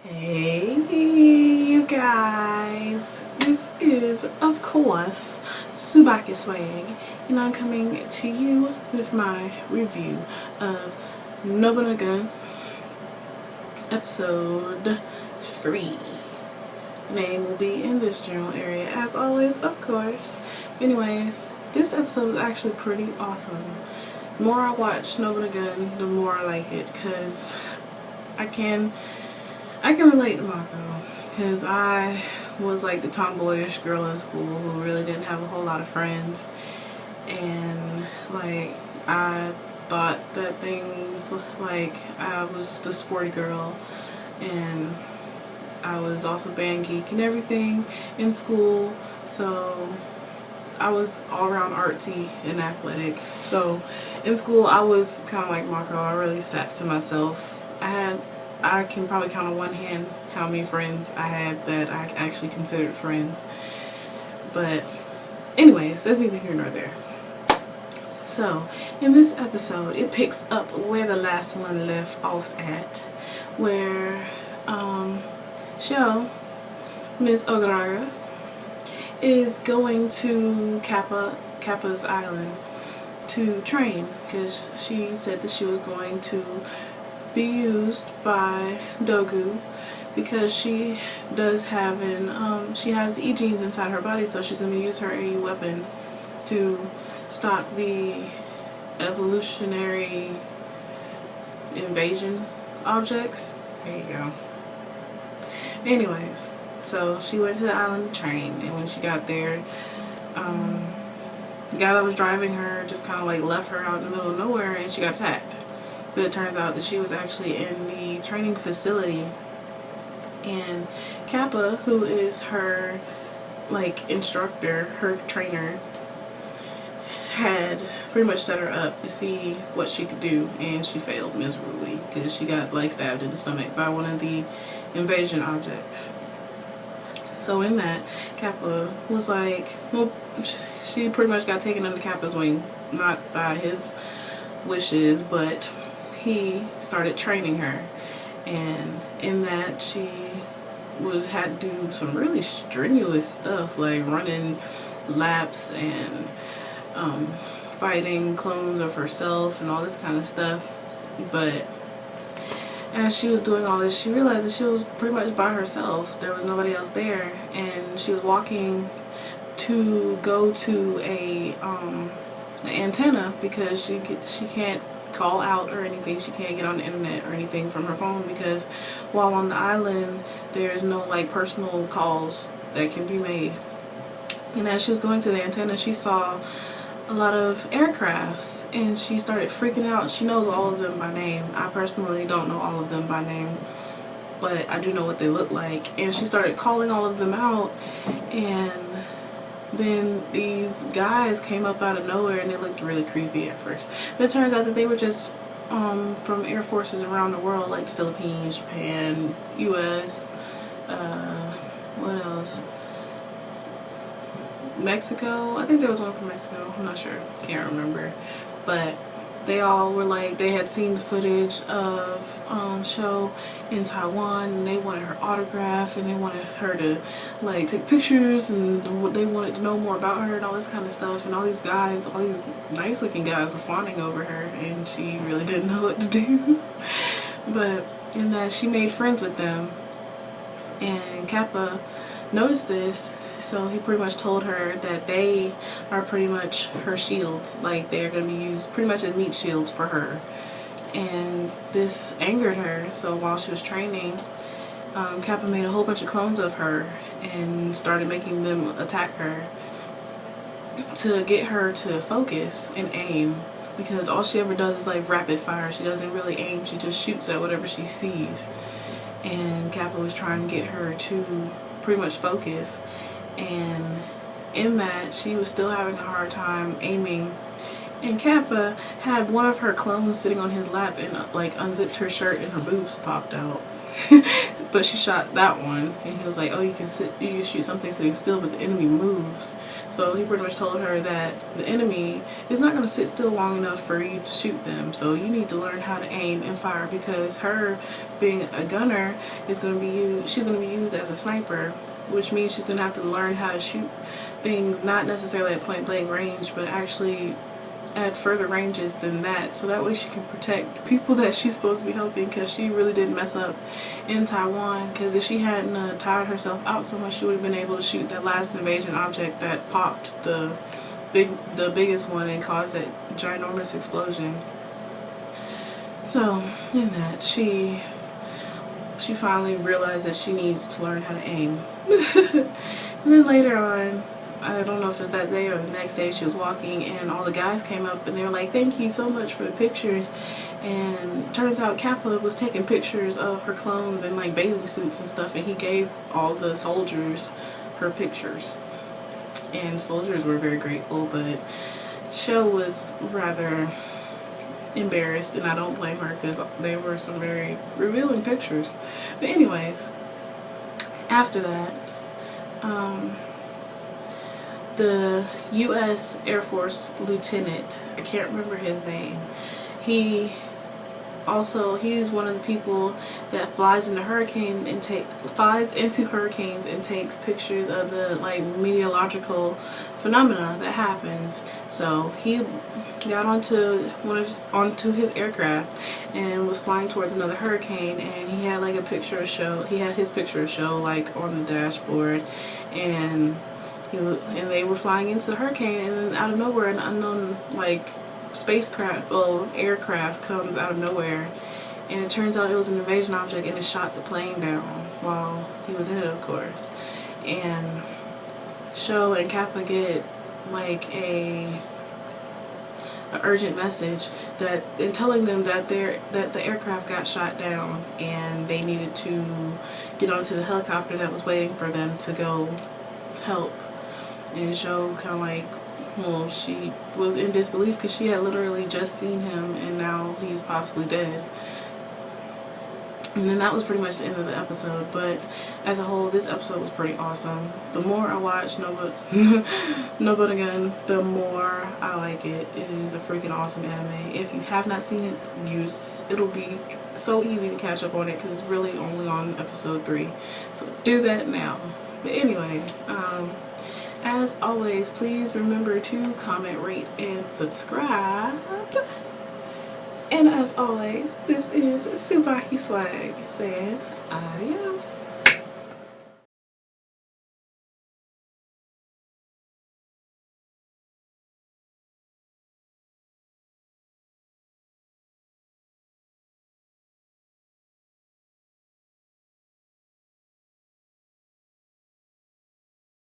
Hey you guys, this is of course TsubakiSwagg, and I'm coming to you with my review of Nobunagun episode 3. Name will be in this general area as always, of course. Anyways, this episode is actually pretty awesome. The more I watch Nobunagun, the more I like it, because I can relate to Mako, because I was like the tomboyish girl in school who really didn't have a whole lot of friends, and like I thought that things like I was the sporty girl, and I was also band geek and everything in school, so I was all around artsy and athletic. So in school I was kind of like Mako. I really sat to myself. I can probably count on one hand how many friends I had that I actually considered friends. But anyways, that's neither here nor there. So in this episode, it picks up where the last one left off at, where Miss Ogaraga is going to Kappa's island to train, because she said that she was going to be used by Dogu, because she does have she has the E genes inside her body, so she's going to use her AE weapon to stop the evolutionary invasion objects. There you go. Anyways, so she went to the island to train, and when she got there, the guy that was driving her just kind of like left her out in the middle of nowhere, and she got attacked. But it turns out that she was actually in the training facility, and Kappa, who is her like instructor, her trainer, had pretty much set her up to see what she could do, and she failed miserably because she got like stabbed in the stomach by one of the invasion objects. So in that, Kappa was like, well, she pretty much got taken under Kappa's wing, not by his wishes, but he started training her, and in that she had to do some really strenuous stuff, like running laps and fighting clones of herself and all this kind of stuff. But as she was doing all this, she realized that she was pretty much by herself. There was nobody else there, and she was walking to go to an antenna, because she can't call out or anything. She can't get on the internet or anything from her phone, because while on the island there's no like personal calls that can be made. And as she was going to the antenna, she saw a lot of aircrafts, and she started freaking out. She knows all of them by name. I personally don't know all of them by name, but I do know what they look like. And she started calling all of them out, and then these guys came up out of nowhere, and they looked really creepy at first. But it turns out that they were just from air forces around the world, like the Philippines, Japan, US, what else? Mexico. I think there was one from Mexico. I'm not sure. Can't remember. But they all were like, they had seen the footage of show in Taiwan, and they wanted her autograph, and they wanted her to like take pictures, and they wanted to know more about her and all this kind of stuff. And all these guys, all these nice looking guys, were fawning over her, and she really didn't know what to do. But in that, she made friends with them, and Kappa noticed this. So he pretty much told her that they are pretty much her shields, like they're going to be used pretty much as meat shields for her. And this angered her, so while she was training, Kappa made a whole bunch of clones of her and started making them attack her to get her to focus and aim, because all she ever does is like rapid fire. She doesn't really aim, she just shoots at whatever she sees. And Kappa was trying to get her to pretty much focus, and in that, she was still having a hard time aiming. And Kappa had one of her clones sitting on his lap, and like unzipped her shirt, and her boobs popped out. but she shot that one, and he was like, oh, you can shoot something sitting still, but the enemy moves. So he pretty much told her that the enemy is not going to sit still long enough for you to shoot them. So you need to learn how to aim and fire, because her being a gunner is going to be used. She's going to be used as a sniper, which means she's going to have to learn how to shoot things not necessarily at point blank range, but actually at further ranges than that, so that way she can protect people that she's supposed to be helping, because she really did mess up in Taiwan, because if she hadn't tired herself out so much, she would have been able to shoot that last invasion object that popped the biggest one and caused that ginormous explosion. So in that, she finally realized that she needs to learn how to aim. And then later on, I don't know if it was that day or the next day, she was walking and all the guys came up and they were like, thank you so much for the pictures. And turns out Kappa was taking pictures of her clones in like bathing suits and stuff, and he gave all the soldiers her pictures. And soldiers were very grateful, but Sho was rather embarrassed, and I don't blame her, because they were some very revealing pictures. But anyways, after that, the U.S. Air Force lieutenant, I can't remember his name, he's one of the people that flies into hurricanes and takes pictures of the like meteorological phenomena that happens. So he got onto his aircraft and was flying towards another hurricane, and he had like his picture of Sho like on the dashboard, and they were flying into the hurricane, and then out of nowhere an unknown like aircraft comes out of nowhere, and it turns out it was an invasion object, and it shot the plane down while he was in it, of course. And Sho and Kappa get like a urgent message telling them that the aircraft got shot down, and they needed to get onto the helicopter that was waiting for them to go help. And Sho kind of like, well, she was in disbelief, because she had literally just seen him and now he's possibly dead. And then that was pretty much the end of the episode. But as a whole, this episode was pretty awesome. The more I watch Nobunagun, the more I like it. It is a freaking awesome anime. If you have not seen it, it'll be so easy to catch up on it, because it's really only on episode 3. So do that now. But anyways, as always, please remember to comment, rate, and subscribe. And as always, this is TsubakiSwagg saying adios.